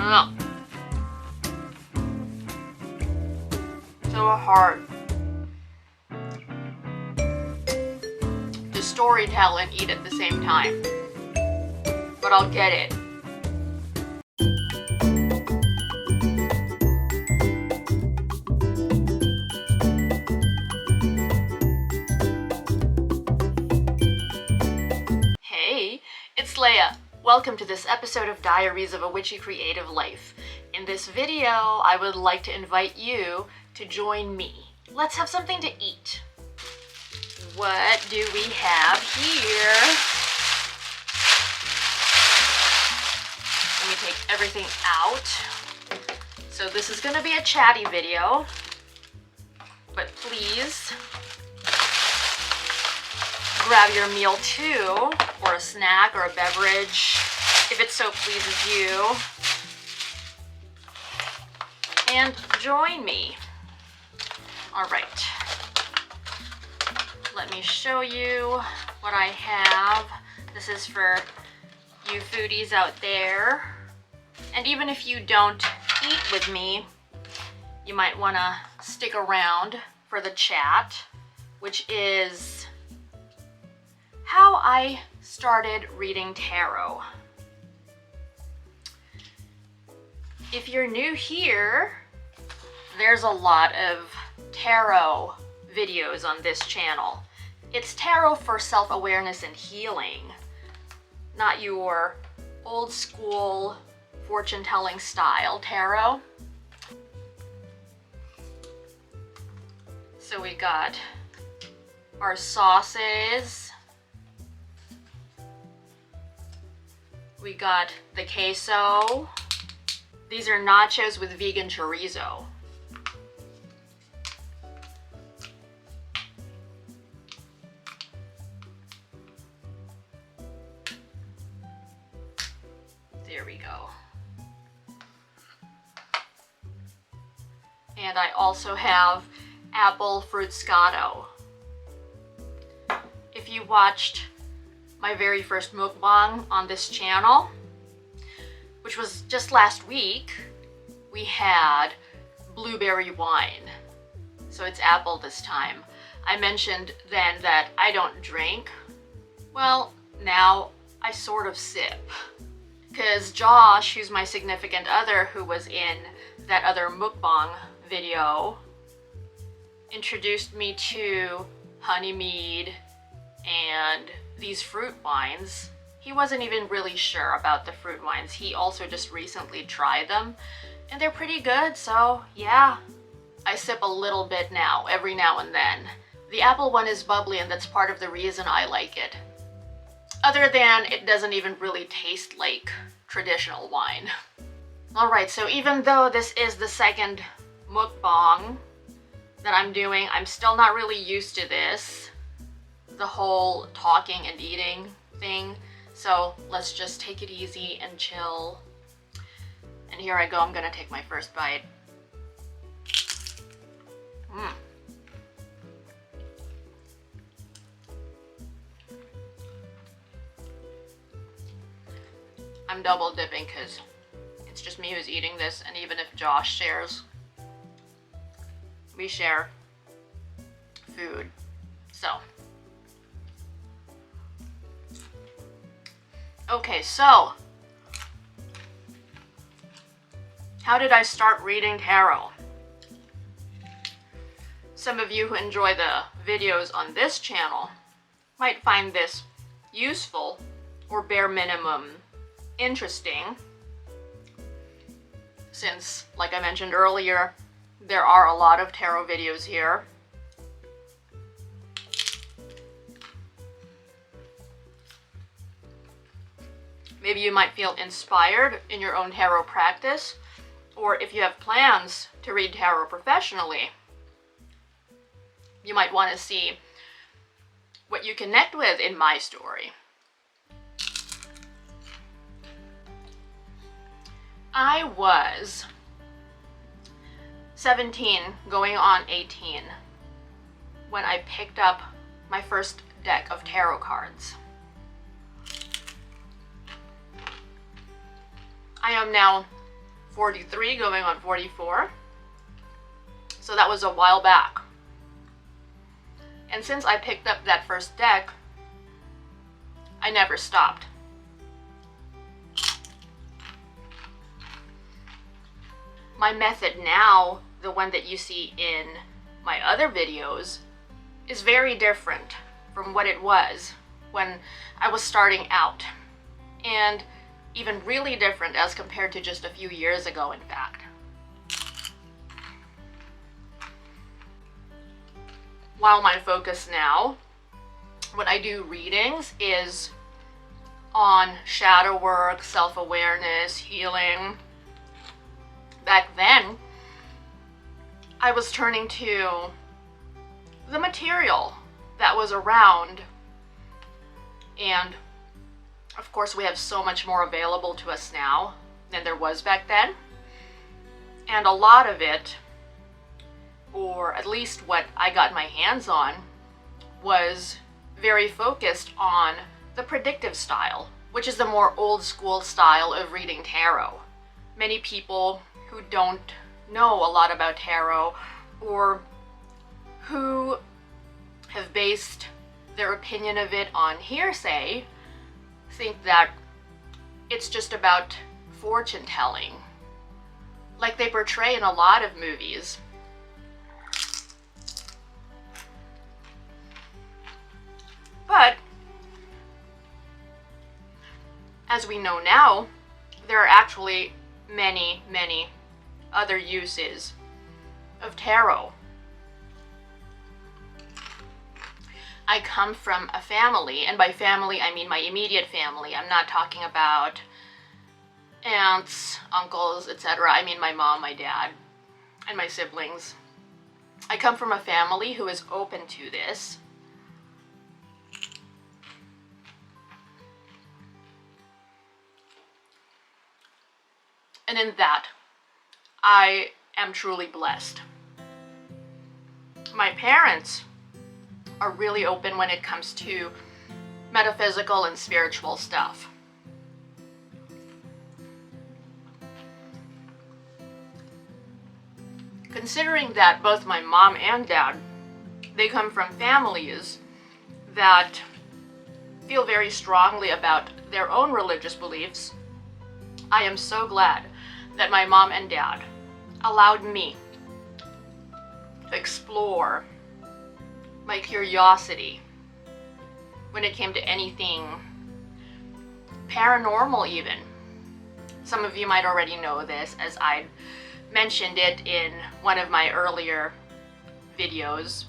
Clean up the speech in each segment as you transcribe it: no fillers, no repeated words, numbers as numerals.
don't know. So hard to storytell and eat at the same time. But I'll get it. Hey, it's Leia. Welcome to this episode of Diaries of a Witchy Creative Life. In this video, I would like to invite you to join me. Let's have something to eat. What do we have here? Let me take everything out. So this is gonna be a chatty video, but please grab your meal too, or a snack or a beverage, if it so pleases you, and join me. All right, let me show you what I have. This is for you foodies out there. And even if you don't eat with me, you might wanna stick around for the chat, which is how I started reading tarot. If you're new here, there's a lot of tarot videos on this channel. It's tarot for self-awareness and healing, not your old school fortune-telling style tarot. So we got our sauces. We got the queso. These are nachos with vegan chorizo. There we go. And I also have apple fruscato. If you watched my very first mukbang on this channel, which was just last week, we had blueberry wine. So it's apple this time. I mentioned then that I don't drink. Well, now I sort of sip. Because Josh, who's my significant other, who was in that other mukbang video, introduced me to honey mead and these fruit wines. He wasn't even really sure about the fruit wines. He also just recently tried them and they're pretty good, so yeah. I sip a little bit now, every now and then. The apple one is bubbly and that's part of the reason I like it. Other than it doesn't even really taste like traditional wine. Alright, so even though this is the second mukbang that I'm doing, I'm still not really used to this. The whole talking and eating thing. So let's just take it easy and chill. And here I go, I'm gonna take my first bite. I'm double dipping because it's just me who's eating this, and even if Josh shares, we share food. So okay, so how did I start reading tarot? Some of you who enjoy the videos on this channel might find this useful, or bare minimum interesting, since, like I mentioned earlier, there are a lot of tarot videos here. Maybe you might feel inspired in your own tarot practice, or if you have plans to read tarot professionally, you might want to see what you connect with in my story. I was 17, going on 18, when I picked up my first deck of tarot cards. I am now 43 going on 44. So that was a while back. And since I picked up that first deck, I never stopped. My method now, the one that you see in my other videos, is very different from what it was when I was starting out, and even really different as compared to just a few years ago, in fact. While my focus now, when I do readings, is on shadow work, self-awareness, healing, back then, I was turning to the material that was around, and of course we have so much more available to us now than there was back then, and a lot of it, or at least what I got my hands on, was very focused on the predictive style, which is the more old school style of reading tarot. Many people who don't know a lot about tarot, or who have based their opinion of it on hearsay, think that it's just about fortune telling, like they portray in a lot of movies. But as we know now, there are actually many, many other uses of tarot. I come from a family, and by family I mean my immediate family. I'm not talking about aunts, uncles, etc. I mean my mom, my dad, and my siblings. I come from a family who is open to this. And in that, I am truly blessed. My parents are really open when it comes to metaphysical and spiritual stuff. Considering that both my mom and dad, they come from families that feel very strongly about their own religious beliefs, I am so glad that my mom and dad allowed me to explore my curiosity when it came to anything paranormal even. Some of you might already know this, as I mentioned it in one of my earlier videos.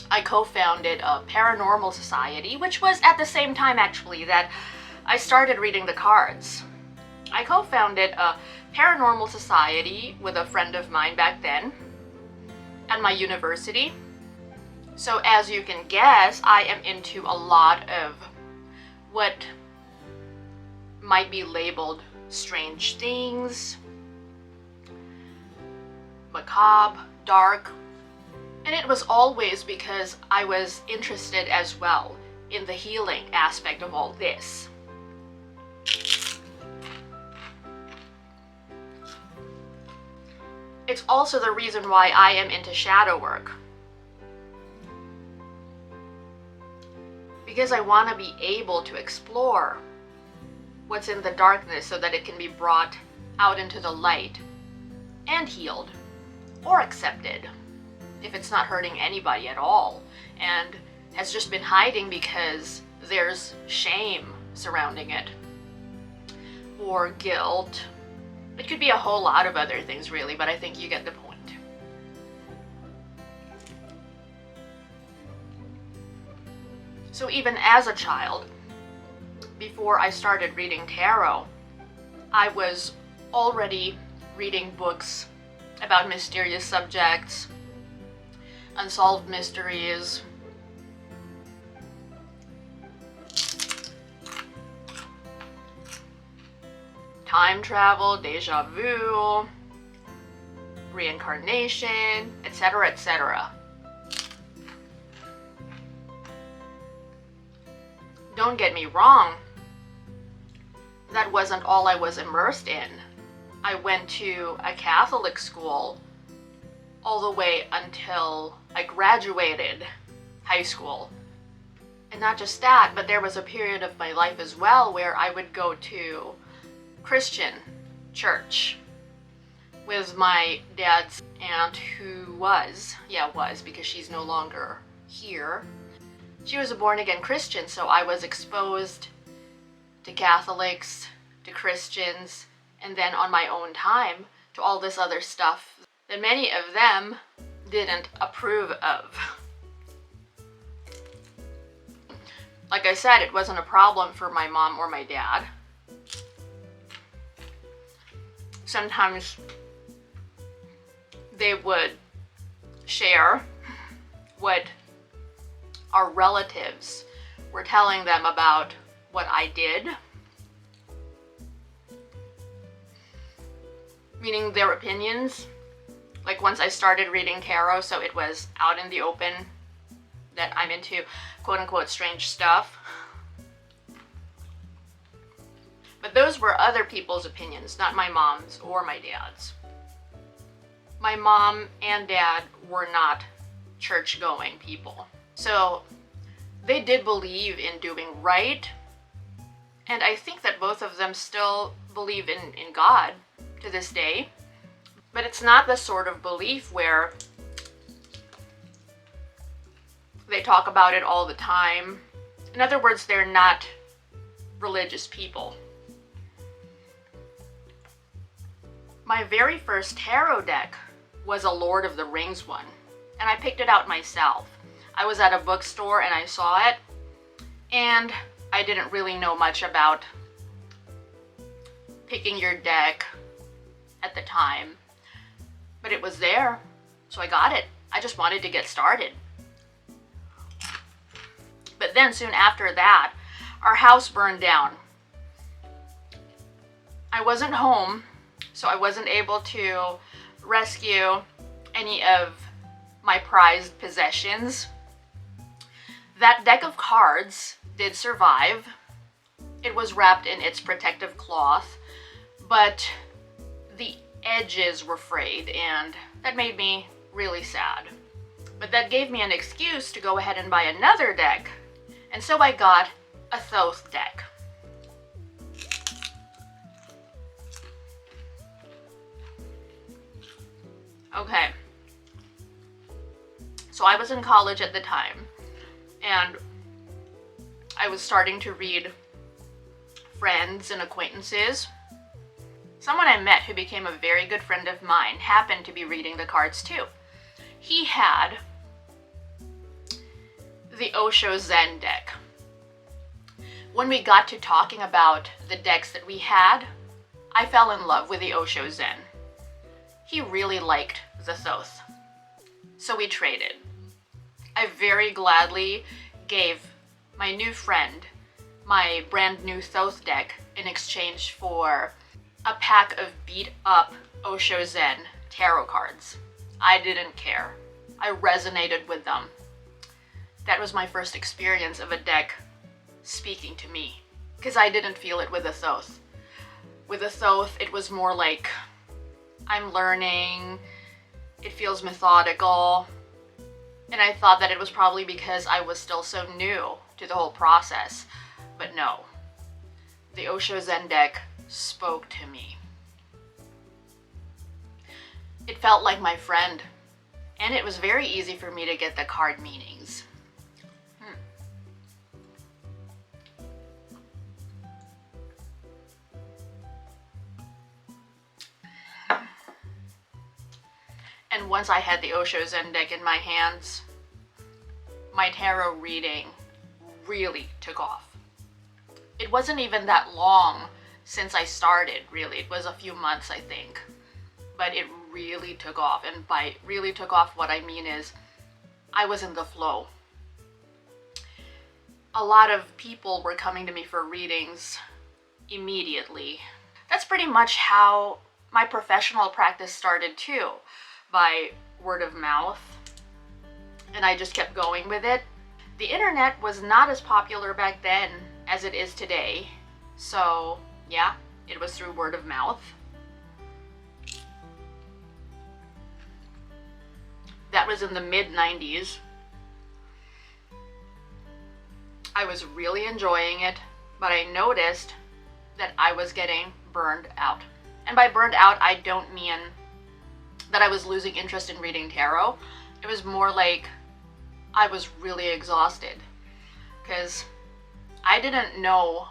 I co-founded a paranormal society, which was at the same time actually that I started reading the cards. I co-founded a paranormal society with a friend of mine back then at my university. So as you can guess, I am into a lot of what might be labeled strange things, macabre, dark, and it was always because I was interested as well in the healing aspect of all this. It's also the reason why I am into shadow work. Because I want to be able to explore what's in the darkness so that it can be brought out into the light and healed or accepted if it's not hurting anybody at all and has just been hiding because there's shame surrounding it or guilt. It could be a whole lot of other things really, but I think you get the point. So even as a child, before I started reading tarot, I was already reading books about mysterious subjects, unsolved mysteries, time travel, deja vu, reincarnation, etc., etc. Don't get me wrong, that wasn't all I was immersed in. I went to a Catholic school all the way until I graduated high school. And not just that, but there was a period of my life as well where I would go to Christian church with my dad's aunt, who was because she's no longer here. She was a born-again Christian, so I was exposed to Catholics, to Christians, and then on my own time to all this other stuff that many of them didn't approve of. Like I said, it wasn't a problem for my mom or my dad. Sometimes they would share what our relatives were telling them about what I did, meaning their opinions. Like once I started reading tarot, so it was out in the open that I'm into quote-unquote strange stuff. But those were other people's opinions, not my mom's or my dad's. My mom and dad were not church-going people. So they did believe in doing right. And I think that both of them still believe in God to this day. But it's not the sort of belief where they talk about it all the time. In other words, they're not religious people. My very first tarot deck was a Lord of the Rings one, and I picked it out myself. I was at a bookstore and I saw it, and I didn't really know much about picking your deck at the time, but it was there, so I got it. I just wanted to get started. But then soon after that, our house burned down. I wasn't home, so I wasn't able to rescue any of my prized possessions. That deck of cards did survive. It was wrapped in its protective cloth, but the edges were frayed, and that made me really sad. But that gave me an excuse to go ahead and buy another deck, and so I got a Thoth deck. Okay, so I was in college at the time, and I was starting to read friends and acquaintances. Someone I met who became a very good friend of mine happened to be reading the cards too. He had the Osho Zen deck. When we got to talking about the decks that we had, I fell in love with the Osho Zen. He really liked the Thoth, so we traded. I very gladly gave my new friend my brand new Thoth deck in exchange for a pack of beat up Osho Zen tarot cards. I didn't care. I resonated with them. That was my first experience of a deck speaking to me, because I didn't feel it with a Thoth. With a Thoth, it was more like I'm learning, it feels methodical, and I thought that it was probably because I was still so new to the whole process. But no, the Osho Zen deck spoke to me. It felt like my friend, and it was very easy for me to get the card meanings. And once I had the Osho Zen deck in my hands, my tarot reading really took off. It wasn't even that long since I started, really. It was a few months, I think. But it really took off. And by really took off, what I mean is I was in the flow. A lot of people were coming to me for readings immediately. That's pretty much how my professional practice started too, by word of mouth. And I just kept going with it. The internet was not as popular back then as it is today. So yeah, it was through word of mouth. That was in the mid-90s. I was really enjoying it, but I noticed that I was getting burned out. And by burned out, I don't mean that I was losing interest in reading tarot. It was more like I was really exhausted because I didn't know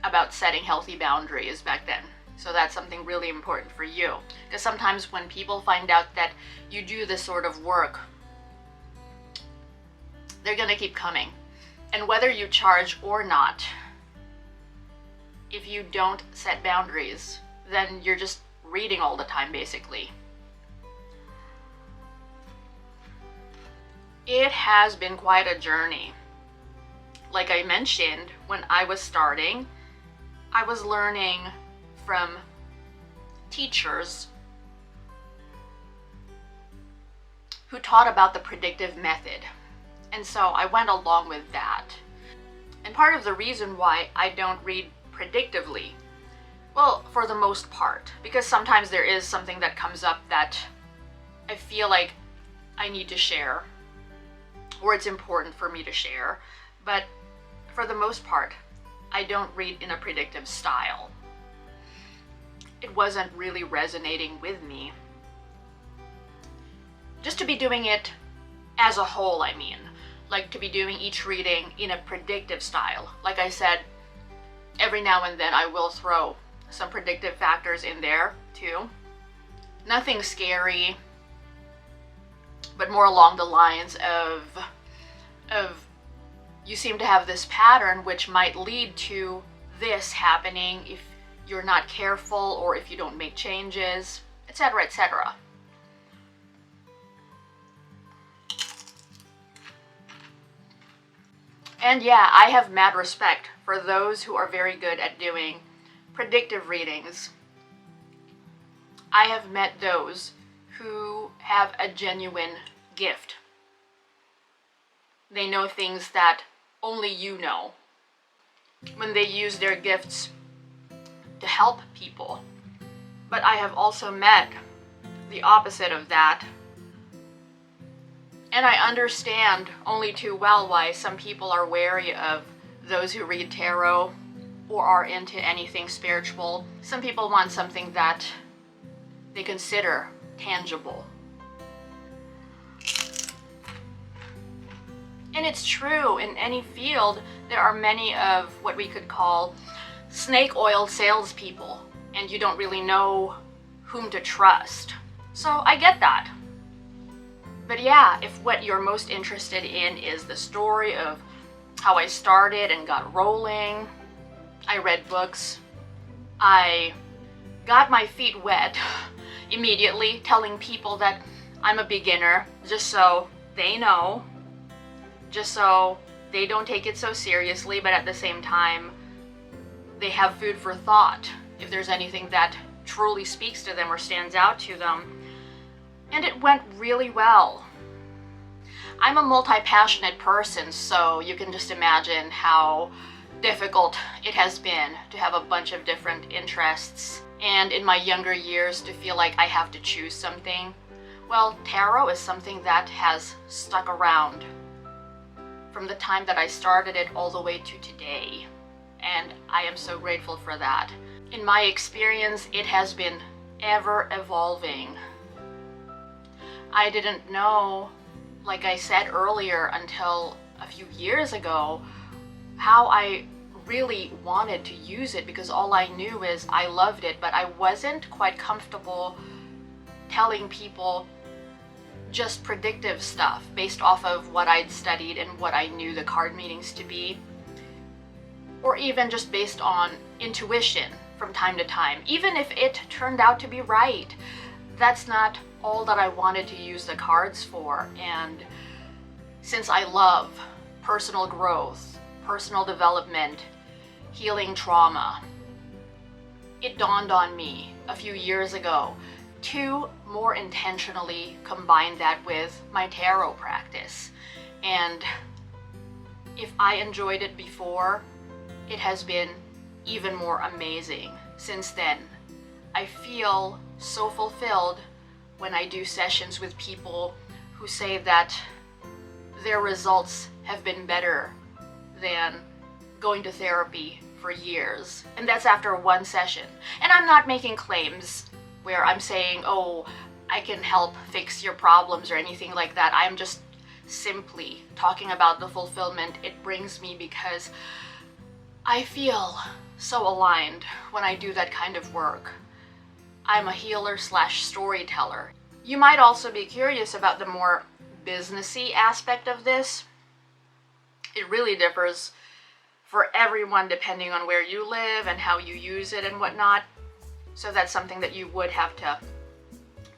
about setting healthy boundaries back then. So that's something really important for you, because sometimes when people find out that you do this sort of work, they're gonna keep coming. And whether you charge or not, if you don't set boundaries, then you're just reading all the time, basically. It has been quite a journey. Like I mentioned, when I was starting, I was learning from teachers who taught about the predictive method. And so I went along with that. And part of the reason why I don't read predictively, well, for the most part, because sometimes there is something that comes up that I feel like I need to share, or it's important for me to share, but for the most part, I don't read in a predictive style. It wasn't really resonating with me. Just to be doing it as a whole, I mean, like to be doing each reading in a predictive style. Like I said, every now and then I will throw some predictive factors in there too. Nothing scary, but more along the lines of you seem to have this pattern which might lead to this happening if you're not careful or if you don't make changes, etc., etc. And yeah, I have mad respect for those who are very good at doing predictive readings. I have met those who have a genuine gift. They know things that only you know. When they use their gifts to help people. But I have also met the opposite of that. And I understand only too well why some people are wary of those who read tarot or are into anything spiritual. Some people want something that they consider tangible. And it's true, in any field, there are many of what we could call snake oil salespeople, and you don't really know whom to trust. So I get that. But yeah, if what you're most interested in is the story of how I started and got rolling, I read books, I got my feet wet immediately, telling people that I'm a beginner, just so they know, just so they don't take it so seriously, but at the same time, they have food for thought if there's anything that truly speaks to them or stands out to them. And it went really well. I'm a multi-passionate person, so you can just imagine how difficult it has been to have a bunch of different interests. And in my younger years, to feel like I have to choose something. Well, tarot is something that has stuck around from the time that I started it all the way to today. And I am so grateful for that. In my experience, it has been ever evolving. I didn't know, like I said earlier, until a few years ago, how I really wanted to use it, because all I knew is I loved it, but I wasn't quite comfortable telling people just predictive stuff based off of what I'd studied and what I knew the card meanings to be, or even just based on intuition from time to time, even if it turned out to be right. That's not all that I wanted to use the cards for. And since I love personal growth, personal development, healing trauma, it dawned on me a few years ago to more intentionally combine that with my tarot practice. And if I enjoyed it before, it has been even more amazing since then. I feel so fulfilled when I do sessions with people who say that their results have been better than going to therapy for years. And that's after one session. And I'm not making claims where I'm saying, oh, I can help fix your problems or anything like that. I'm just simply talking about the fulfillment it brings me because I feel so aligned when I do that kind of work. I'm a healer slash storyteller. You might also be curious about the more businessy aspect of this. It really differs for everyone depending on where you live and how you use it and whatnot. So that's something that you would have to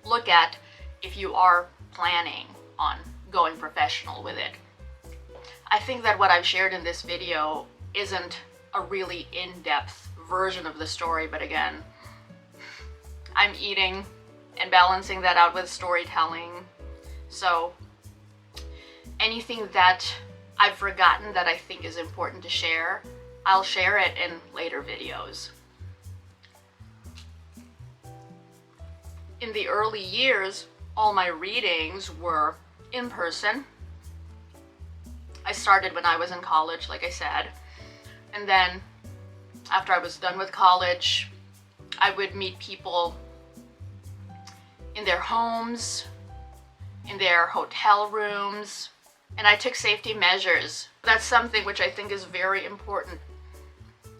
look at if you are planning on going professional with it. I think that what I've shared in this video isn't a really in-depth version of the story, but again, I'm eating and balancing that out with storytelling. So anything that I've forgotten that I think is important to share, I'll share it in later videos. In the early years, all my readings were in person. I started when I was in college, like I said, and then after I was done with college, I would meet people in their homes, in their hotel rooms, and I took safety measures. That's something which I think is very important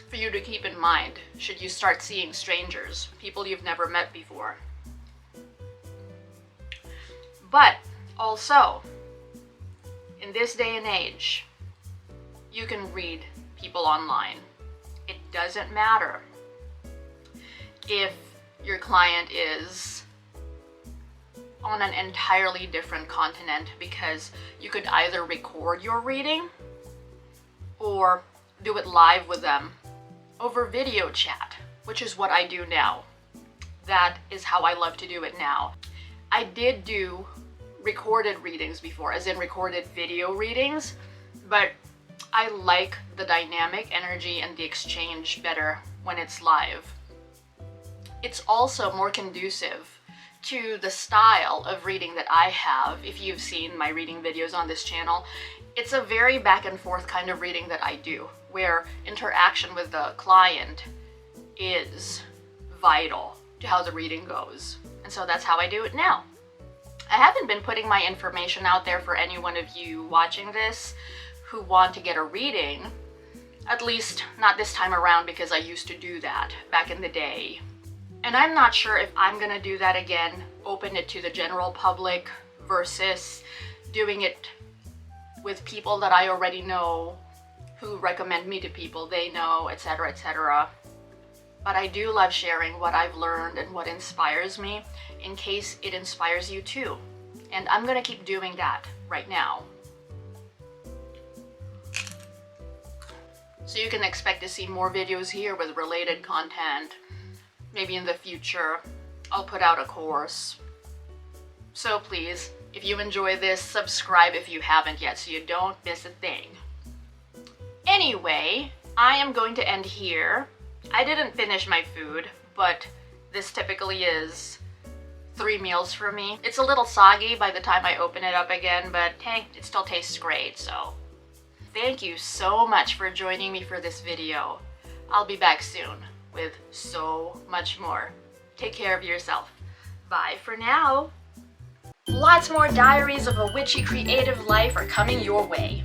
for you to keep in mind should you start seeing strangers, people you've never met before. But also, in this day and age, you can read people online. It doesn't matter if your client is on an entirely different continent, because you could either record your reading or do it live with them over video chat, which is what I do now. That is how I love to do it now. I did do recorded readings before, as in recorded video readings, but I like the dynamic energy and the exchange better when it's live. It's also more conducive to the style of reading that I have. If you've seen my reading videos on this channel, it's a very back and forth kind of reading that I do, where interaction with the client is vital to how the reading goes. And so that's how I do it now. I haven't been putting my information out there for any one of you watching this who want to get a reading, at least not this time around, because I used to do that back in the day. And I'm not sure if I'm gonna do that again, open it to the general public versus doing it with people that I already know, who recommend me to people they know, etc., etc. But I do love sharing what I've learned and what inspires me, in case it inspires you too. And I'm gonna keep doing that right now. So you can expect to see more videos here with related content. Maybe in the future, I'll put out a course. So please, if you enjoy this, subscribe if you haven't yet so you don't miss a thing. Anyway, I am going to end here. I didn't finish my food, but this typically is 3 meals for me. It's a little soggy by the time I open it up again, but hey, it still tastes great, so. Thank you so much for joining me for this video. I'll be back soon with so much more. Take care of yourself. Bye for now. Lots more Diaries of a Witchy Creative Life are coming your way.